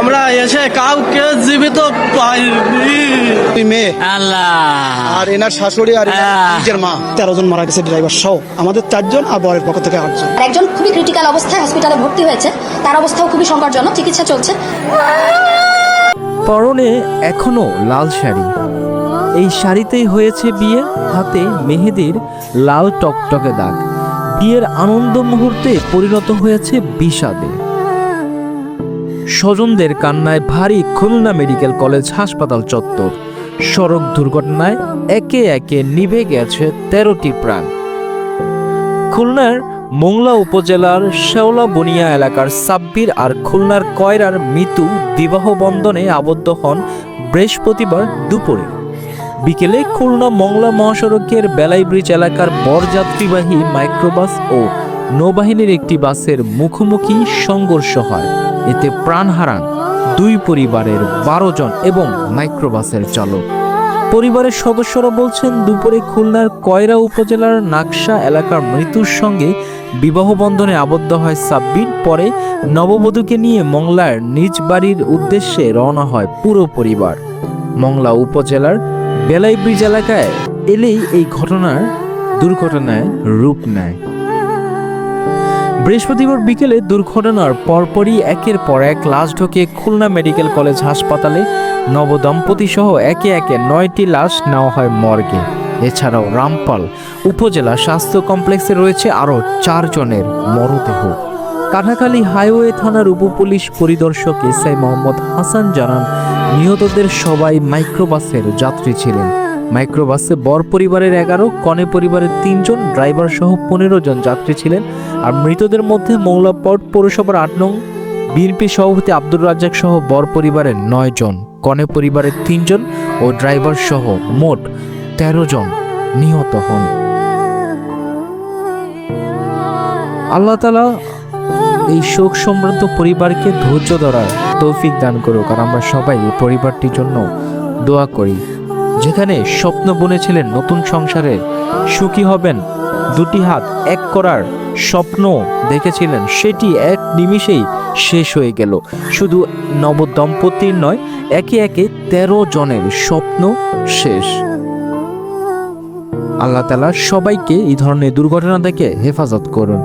আমরা এসে কাউকে জীবিত পাইনি। দুই মেয়ে আল্লাহ আর এনার শাশুড়ি আর এনার নিজের মা, 13 জন মারা গেছে ড্রাইভার সহ, আমাদের 4 জন আর বরের পক্ষ থেকে 8 জন। একজন খুবই ক্রিটিক্যাল অবস্থায় হসপিটালে ভর্তি হয়েছে, তার অবস্থাও খুবই সংকটজনক, চিকিৎসা চলছে। পরনে এখনো লাল শাড়ি, এই শাড়িতেই হয়েছে বিয়ে, হাতে মেহেদির লাল টকটকে দাগ। বিয়ের আনন্দ মুহূর্তে পরিণত হয়েছে বিষাদে। স্বজনদের কান্নায় ভারী খুলনা মেডিকেল কলেজ হাসপাতাল চত্বর। সড়ক দুর্ঘটনায় একে একে নিভে গেছে 13টি প্রাণ। খুলনার মোংলা উপজেলার শেওলা বনিয়া এলাকার সাব্বির আর খুলনার কয়রার মিতু বিবাহ বন্ধনে আবদ্ধ হন বৃহস্পতিবার দুপুরে। বিকেলে খুলনা মংলা মহাসড়কের বেলাই ব্রিজ এলাকার বরযাত্রীবাহী মাইক্রোবাস ও নৌবাহিনীর একটি বাসের মুখোমুখি সংঘর্ষ হয়। এতে প্রাণ হারান 2 পরিবারের 12 জন এবং মাইক্রোবাসের চালক। পরিবারের সদস্যরা বলছেন, দুপুরে খুলনার কয়রা উপজেলার নাকশা এলাকার মৃত্যুর সঙ্গে বিবাহ বন্ধনে আবদ্ধ হয় সাব্বির। পরে নববধূকে নিয়ে মংলার নিজ বাড়ির উদ্দেশ্যে রওনা হয় পুরো পরিবার। মংলা উপজেলার বেলাই ব্রিজ এলাকায় এলেই এই দুর্ঘটনায় রূপ নেয়। বৃহস্পতিবার বিকেলে দুর্ঘটনার পরপরই একের পর এক লাশ ঢোকে খুলনা মেডিকেল কলেজ হাসপাতালে। নবদম্পতি সহ একে একে 9টি লাশ নেওয়া হয় মর্গে। এছাড়াও রামপাল উপজেলা স্বাস্থ্য কমপ্লেক্সে রয়েছে আরও 4 জনের মরদেহ। কাটাখালী হাইওয়ে থানার উপপুলিশ পরিদর্শক এসআই মোহাম্মদ হাসান জানান, নিহতদের সবাই মাইক্রোবাসের যাত্রী ছিলেন। মাইক্রোবাসে বর পরিবারের 11, কনে পরিবারের 3 জন, ড্রাইভার সহ 15 জন যাত্রী ছিলেন। আর মৃতদের মধ্যে মৌলাপট পৌরসভার 8 নং বিএনপি সভাপতি আব্দুর রাজ্জাক সহ বর পরিবারের 9 জন, কনে পরিবারের 3 জন ও ড্রাইভার সহ মোট 13 জন নিহত হন। আল্লাহ তাআলা এই শোক সমৃদ্ধ পরিবারকে ধৈর্য ধরার তৌফিক দান করুক। আর আমরা সবাই এই পরিবারটির জন্য দোয়া করি। যেখানে স্বপ্ন বুনেছিলেন নতুন সংসারে সুখী হবেন, 2টি হাত এক করার স্বপ্ন দেখেছিলেন, সেটি এক নিমিষেই শেষ হয়ে গেল। শুধু নবদম্পতির নয়, একে একে 13 জনের স্বপ্ন শেষ। আল্লাহ তাআলা সবাইকে এই ধরনের দুর্ঘটনা থেকে হেফাজত করুন।